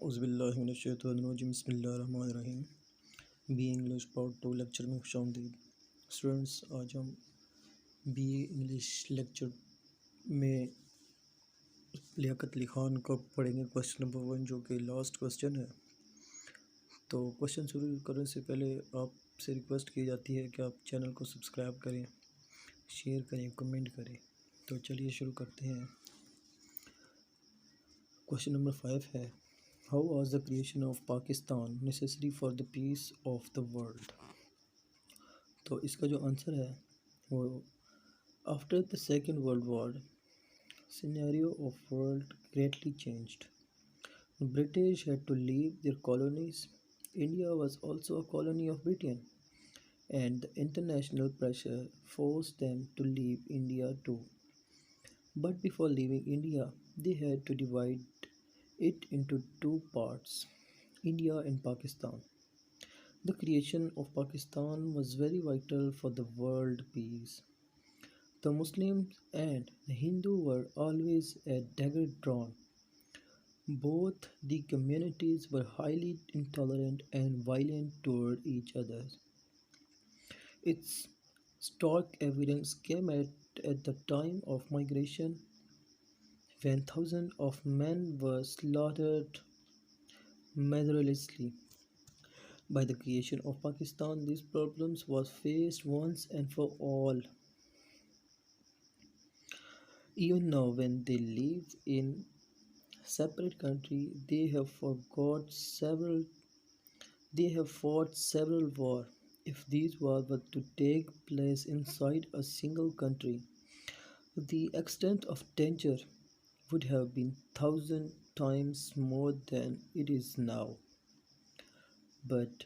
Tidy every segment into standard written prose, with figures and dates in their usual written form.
औज़ुबिल्लाहिमिनश्शैतानिर्रजीम बिस्मिल्लाहिर्रहमानिर्रहीम। B English part 2 lecture में खुशामदीद। Students, आज हम बी इंग्लिश लेक्चर में लियाकत अली ख़ान का पढ़ेंगे क्वेश्चन नंबर 1, जो कि लास्ट क्वेश्चन है। तो क्वेश्चन शुरू करने से पहले आपसे रिक्वेस्ट की जाती है कि आप चैनल को सब्सक्राइब करें, शेयर करें, कमेंट करें। तो चलिए शुरू करते हैं। क्वेश्चन नंबर 5 है, How was the creation of Pakistan necessary for the peace of the world? तो इसका जो आंसर है वो after the second world war scenario of world greatly changed. British had to leave their colonies. India was also a colony of Britain, and the international pressure forced them to leave India too. But before leaving India, they had to divide it into two parts, India and Pakistan. The creation of Pakistan was very vital for the world peace. The Muslims and the Hindu were always at dagger drawn. Both the communities were highly intolerant and violent toward each other. Its stark evidence came at the time of migration, when thousands of men were slaughtered mercilessly. By the creation of Pakistan, these problems was faced once and for all. Even now, when they live in separate country, they have fought several wars. If these wars were to take place inside a single country, the extent of danger would have been 1,000 times more than it is now. But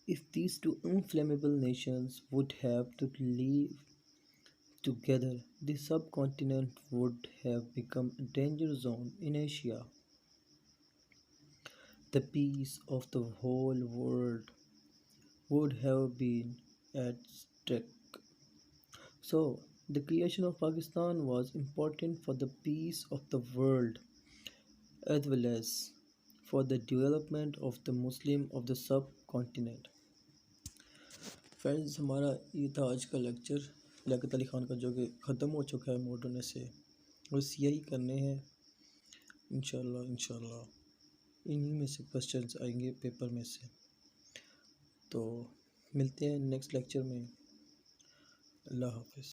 if these two inflammable nations would have to live together, the subcontinent would have become a danger zone in Asia. The peace of the whole world would have been at stake. So, the creation of Pakistan was important for the peace of the world as well as for the development of the Muslim of the subcontinent. Friends, हमारा ये था आज का lecture Liaquat Ali Khan का, जो कि ख़त्म हो चुका है मॉडर्न से। बस यही करने हैं इंशाल्लाह इन्हीं में से क्वेश्चंस आएंगे पेपर में से। तो मिलते हैं नेक्स्ट लेक्चर में। अल्लाह हाफ़िज़।